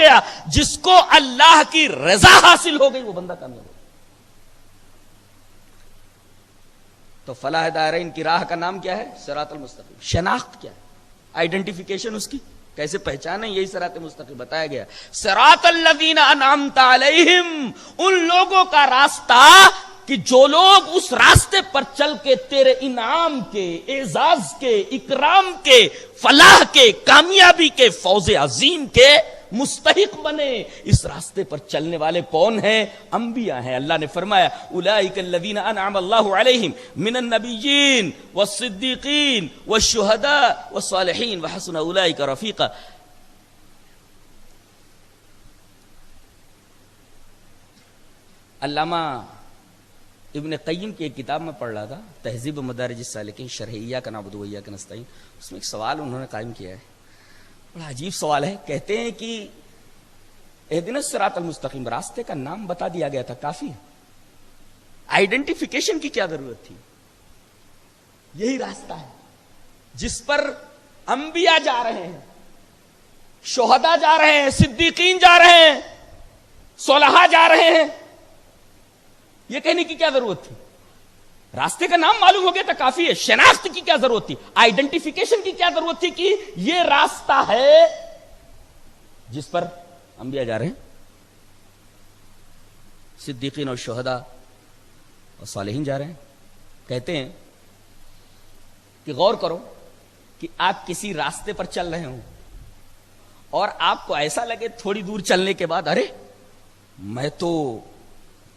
گیا. جس کو اللہ کی رضا حاصل ہو گئی وہ بندہ کامیاب ہو. تو فلاح دارین کی راہ کا نام کیا ہے؟ صراط المستقیم. شناخت کیا ہے؟ آئیڈینٹیفیکیشن اس کی کیسے پہچانے؟ یہی صراط مستقیم بتایا گیا. صراط الذین انعمت علیہم، ان لوگوں کا راستہ کہ جو لوگ اس راستے پر چل کے تیرے انعام کے، اعزاز کے، اکرام کے، فلاح کے، کامیابی کے، فوز عظیم کے مستحق بنے. اس راستے پر چلنے والے کون ہیں؟ انبیاء ہیں. اللہ نے فرمایا اولئک الذین انعم اللہ علیہم من النبیین والصدیقین والشہداء والصالحین وحسن اولئک رفیقا. علامہ ابن قیم کی ایک کتاب میں پڑھ رہا تھا، تہذیب مدارج السالکین شرح ایاک نعبد و ایاک نستعین. اس میں ایک سوال انہوں نے قائم کیا ہے، بڑا عجیب سوال ہے. کہتے ہیں کہ اہدنا الصراط المستقیم، راستے کا نام بتا دیا گیا تھا، کافی ہے. آئیڈینٹیفیکیشن کی کیا ضرورت تھی؟ یہی راستہ ہے جس پر انبیاء جا رہے ہیں، شہداء جا رہے ہیں، صدیقین جا رہے ہیں، صلحاء جا رہے ہیں. یہ کہنے کی کیا ضرورت تھی؟ راستے کا نام معلوم ہو گیا تو کافی ہے. شناخت کی کیا ضرورت تھی؟ آئیڈینٹیفیکیشن کی کیا ضرورت تھی کہ یہ راستہ ہے جس پر انبیاء جا رہے ہیں، صدیقین اور شہداء اور صالحین جا رہے ہیں. کہتے ہیں کہ غور کرو کہ آپ کسی راستے پر چل رہے ہوں اور آپ کو ایسا لگے تھوڑی دور چلنے کے بعد ارے میں تو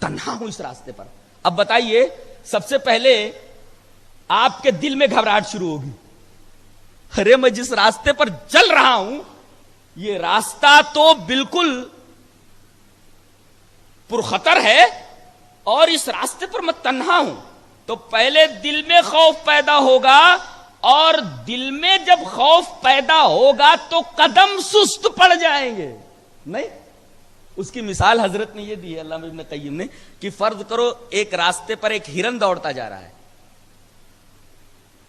تنہا ہوں اس راستے پر. اب بتائیے، سب سے پہلے آپ کے دل میں گھبراہٹ شروع ہوگی. ارے میں جس راستے پر چل رہا ہوں یہ راستہ تو بالکل پرخطر ہے اور اس راستے پر میں تنہا ہوں. تو پہلے دل میں خوف پیدا ہوگا، اور دل میں جب خوف پیدا ہوگا تو قدم سست پڑ جائیں گے. نہیں، اس کی مثال حضرت نے یہ دی ہے علامہ ابن قیم نے کہ فرض کرو ایک راستے پر ایک ہرن دوڑتا جا رہا ہے،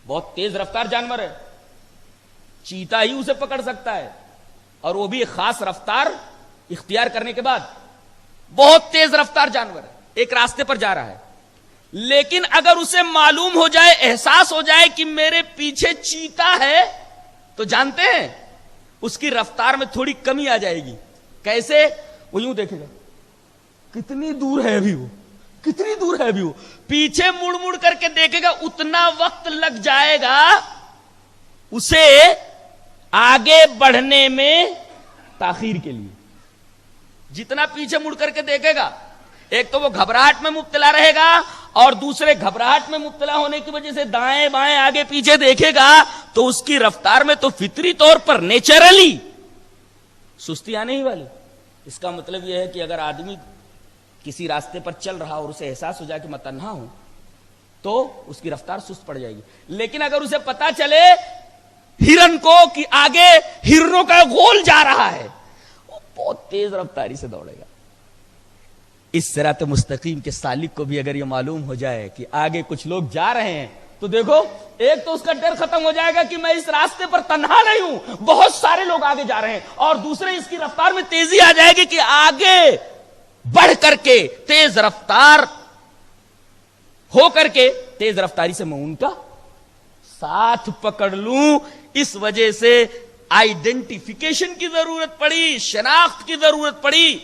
بہت تیز رفتار جانور ہے، چیتا ہی اسے پکڑ سکتا ہے، اور وہ بھی ایک خاص رفتار اختیار کرنے کے بعد. بہت تیز رفتار جانور ہے، ایک راستے پر جا رہا ہے. لیکن اگر اسے معلوم ہو جائے، احساس ہو جائے کہ میرے پیچھے چیتا ہے، تو جانتے ہیں اس کی رفتار میں تھوڑی کمی آ جائے گی. کیسے؟ وہ یوں دیکھے گا کتنی دور ہے ابھی، وہ کتنی دور ہے ابھی، وہ پیچھے مڑ مڑ کر کے دیکھے گا، اتنا وقت لگ جائے گا اسے آگے بڑھنے میں تاخیر کے لیے. جتنا پیچھے مڑ کر کے دیکھے گا، ایک تو وہ گھبراہٹ میں مبتلا رہے گا، اور دوسرے گھبراہٹ میں مبتلا ہونے کی وجہ سے دائیں بائیں آگے پیچھے دیکھے گا تو اس کی رفتار میں تو فطری طور پر نیچرلی سستی آنے ہی والی. اس کا مطلب یہ ہے کہ اگر آدمی کسی راستے پر چل رہا اور اسے احساس ہو جائے کہ میں تنہا ہوں تو اس کی رفتار سست پڑ جائے گی. لیکن اگر اسے پتا چلے ہرن کو کہ آگے ہرنوں کا غول جا رہا ہے، وہ بہت تیز رفتاری سے دوڑے گا. اس صراط مستقیم کے سالک کو بھی اگر یہ معلوم ہو جائے کہ آگے کچھ لوگ جا رہے ہیں تو دیکھو، ایک تو اس کا ڈر ختم ہو جائے گا کہ میں اس راستے پر تنہا نہیں ہوں، بہت سارے لوگ آگے جا رہے ہیں، اور دوسرے اس کی رفتار میں تیزی آ جائے گی کہ آگے بڑھ کر کے تیز رفتار ہو کر کے تیز رفتاری سے میں ان کا ساتھ پکڑ لوں. اس وجہ سے آئیڈینٹیفیکیشن کی ضرورت پڑی، شناخت کی ضرورت پڑی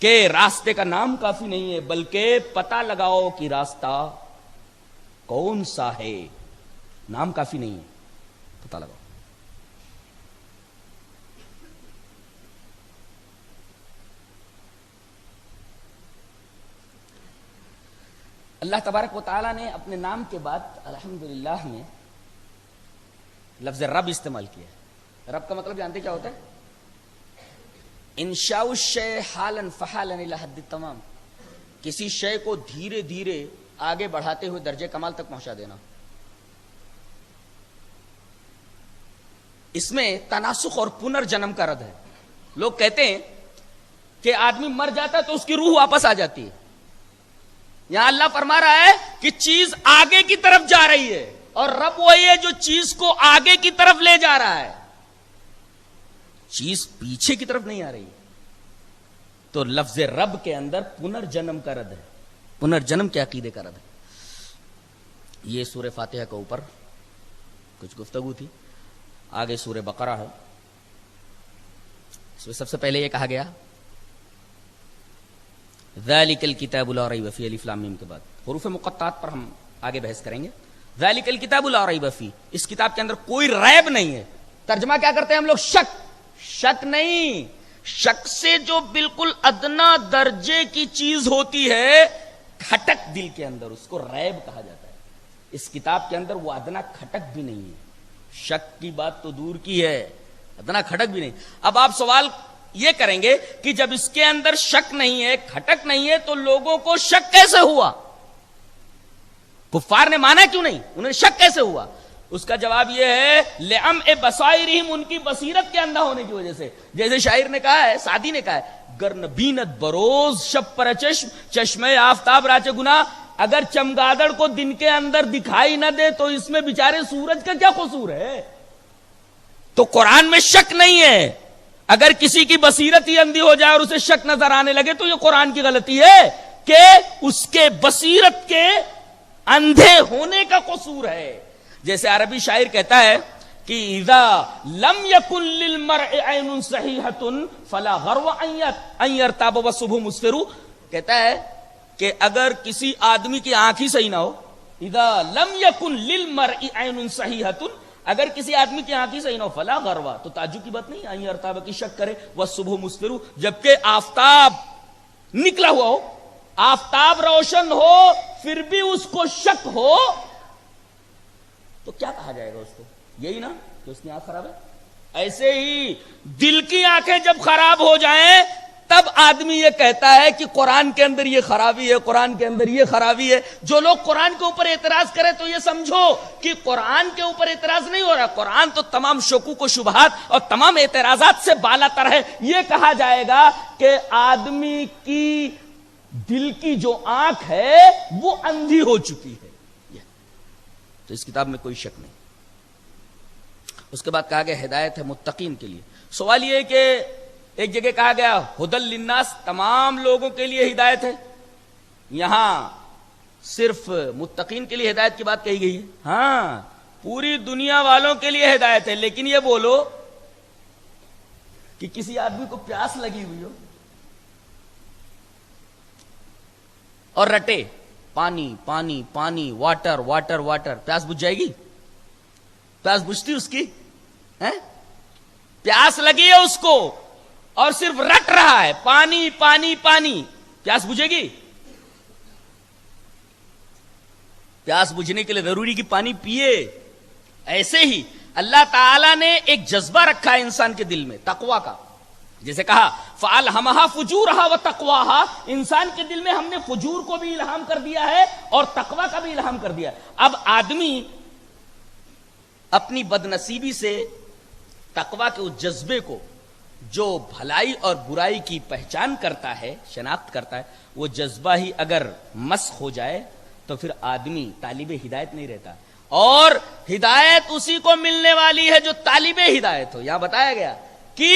کہ راستے کا نام کافی نہیں ہے، بلکہ پتہ لگاؤ کہ راستہ کون سا ہے. نام کافی نہیں ہے، پتہ لگاؤ. اللہ تبارک و تعالیٰ نے اپنے نام کے بعد الحمدللہ میں لفظ رب استعمال کیا. رب کا مطلب جانتے کیا ہوتا ہے؟ انشاء الشیء حالا فحالا الی حد التمام، کسی شے کو دھیرے دھیرے آگے بڑھاتے ہوئے درجے کمال تک پہنچا دینا. اس میں تناسخ اور پنرجنم کا رد ہے. لوگ کہتے ہیں کہ آدمی مر جاتا ہے تو اس کی روح واپس آ جاتی ہے. یہاں اللہ فرما رہا ہے کہ چیز آگے کی طرف جا رہی ہے، اور رب وہی ہے جو چیز کو آگے کی طرف لے جا رہا ہے. چیز پیچھے کی طرف نہیں آ رہی ہے. تو لفظ رب کے اندر پنرجنم کا رد ہے, پنرجنم کے عقیدے کا رد ہے. یہ سورہ فاتحہ کے اوپر کچھ گفتگو تھی. آگے سورہ بقرہ ہے, اس میں سب سے پہلے یہ کہا گیا ذالک الکتاب لا ریب فیہ, الف لام میم کے بعد حروف مقطعات پر ہم آگے بحث کریں گے. ذالک الکتاب لا ریب فیہ, اس کتاب کے اندر کوئی ریب نہیں ہے. ترجمہ کیا کرتے ہیں ہم لوگ؟ شک. شک نہیں, شک سے جو بالکل ادنا درجے کی چیز ہوتی ہے کھٹک دل کے اندر, اس کو ریب کہا جاتا ہے. اس کتاب کے اندر وہ ادنا کھٹک بھی نہیں ہے. شک کی بات تو دور کی ہے, ادنا کھٹک بھی نہیں. اب آپ سوال یہ کریں گے کہ جب اس کے اندر شک نہیں ہے, کھٹک نہیں ہے, تو لوگوں کو شک کیسے ہوا؟ کفار نے مانا کیوں نہیں, انہیں شک کیسے ہوا؟ اس کا جواب یہ ہے لِعَمْءِ بَصَائِرِهِمْ, ان کی بصیرت کے اندھا ہونے کی وجہ سے. جیسے شاعر نے کہا ہے, سعدی نے کہا ہے, گر نبینت بروز شب پر چشم, چشمے آفتاب راچے گناہ. اگر چمگادڑ کو دن کے اندر دکھائی نہ دے تو اس میں بیچارے سورج کا کیا قصور ہے؟ تو قرآن میں شک نہیں ہے. اگر کسی کی بصیرت ہی اندھی ہو جائے اور اسے شک نظر آنے لگے تو یہ قرآن کی غلطی ہے کہ اس کے بصیرت کے اندھے ہونے کا قصور ہے. جیسے عربی شاعر کہتا ہے کہ اذا لم يكن للمرء عين صحيحة فلا غرو ان يرتاب والصبح مسفر. کہتا ہے کہ اگر کسی آدمی کی آنکھ ہی صحیح نہ ہو, اذا لم يكن للمرء عين صحيحة, اگر کسی آدمی کی آنکھ ہی صحیح نہ ہو, فلا غروا, تو تعجب کی بات نہیں ان يرتاب کی شک کرے, والصبح مسفر, جبکہ آفتاب نکلا ہوا ہو, آفتاب روشن ہو, پھر بھی اس کو شک ہو, تو کیا کہا جائے گا اس کو؟ یہی نا کہ اس کی آنکھ خراب ہے. ایسے ہی دل کی آنکھیں جب خراب ہو جائیں تب آدمی یہ کہتا ہے کہ قرآن کے اندر یہ خرابی ہے, قرآن کے اندر یہ خرابی ہے. جو لوگ قرآن کے اوپر اعتراض کرے تو یہ سمجھو کہ قرآن کے اوپر اعتراض نہیں ہو رہا, قرآن تو تمام شکوک و شبہات اور تمام اعتراضات سے بالا تر ہے. یہ کہا جائے گا کہ آدمی کی دل کی جو آنکھ ہے وہ اندھی ہو چکی ہے. تو اس کتاب میں کوئی شک نہیں. اس کے بعد کہا گیا ہدایت ہے متقین کے لیے. سوال یہ ہے کہ ایک جگہ کہا گیا ہدی للناس, تمام لوگوں کے لیے ہدایت ہے, یہاں صرف متقین کے لیے ہدایت کی بات کہی گئی ہے. ہاں, پوری دنیا والوں کے لیے ہدایت ہے, لیکن یہ بولو کہ کسی آدمی کو پیاس لگی ہوئی ہو اور رٹے پانی پانی پانی, واٹر واٹر واٹر, پیاس بجھ جائے گی؟ پیاس بجھتی اس کی؟ پیاس لگی ہے اس کو اور صرف رٹ رہا ہے پانی پانی پانی, پیاس بجھے گی؟ پیاس بجھنے کے لیے ضروری کہ پانی پیے. ایسے ہی اللہ تعالی نے ایک جذبہ رکھا ہے انسان کے دل میں تقوی کا. جیسے کہا فَأَلْهَمَهَا فُجُورَهَا وَتَقْوَاهَا, انسان کے دل میں ہم نے فجور کو بھی الہام کر دیا ہے اور تقوی کا بھی الہام کر دیا. اب آدمی اپنی بدنصیبی سے تقوی کے اس جذبے کو, جو بھلائی اور برائی کی پہچان کرتا ہے, شناخت کرتا ہے, وہ جذبہ ہی اگر مسخ ہو جائے تو پھر آدمی طالب ہدایت نہیں رہتا. اور ہدایت اسی کو ملنے والی ہے جو طالب ہدایت ہو. یہاں بتایا گیا کہ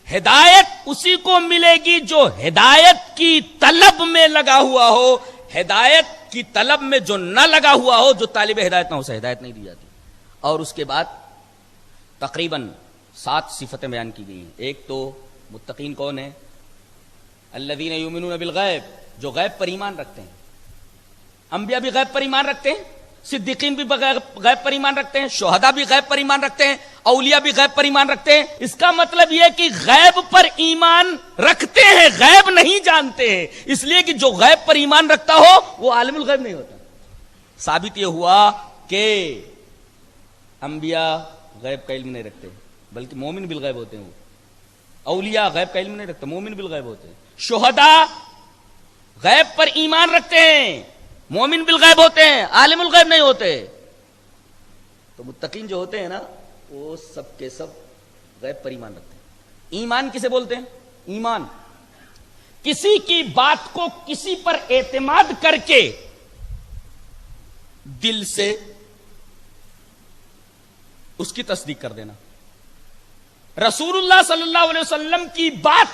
ہدایت اسی کو ملے گی جو ہدایت کی طلب میں لگا ہوا ہو. ہدایت کی طلب میں جو نہ لگا ہوا ہو, جو طالب ہدایت نہ ہو, اسے ہدایت نہیں دی جاتی. اور اس کے بعد تقریباً 7 صفتیں بیان کی گئی ہیں. ایک تو متقین کون ہیں؟ الذین یؤمنون بالغیب, جو غیب پر ایمان رکھتے ہیں. انبیاء بھی غیب پر ایمان رکھتے ہیں, صدیقین بھی غیب پر ایمان رکھتے ہیں, شہداء بھی غیب پر ایمان رکھتے ہیں, اولیاء بھی غیب پر ایمان رکھتے ہیں. اس کا مطلب یہ کہ غیب پر ایمان رکھتے ہیں, غیب نہیں جانتے ہیں. اس لیے کہ جو غیب پر ایمان رکھتا ہو وہ عالم الغیب نہیں ہوتا. ثابت یہ ہوا کہ انبیاء غیب کا علم نہیں رکھتے بلکہ مومن بالغیب ہوتے ہیں. وہ اولیاء غیب کا علم نہیں رکھتے, مومن بالغیب ہوتے ہیں. شہداء غیب پر ایمان رکھتے ہیں, مومن بالغیب ہوتے ہیں, عالم الغیب نہیں ہوتے. تو متقین جو ہوتے ہیں نا, وہ سب کے سب غیب پر ایمان رکھتے ہیں. ایمان کسے بولتے ہیں؟ ایمان کسی کی بات کو کسی پر اعتماد کر کے دل سے اس کی تصدیق کر دینا. رسول اللہ صلی اللہ علیہ وسلم کی بات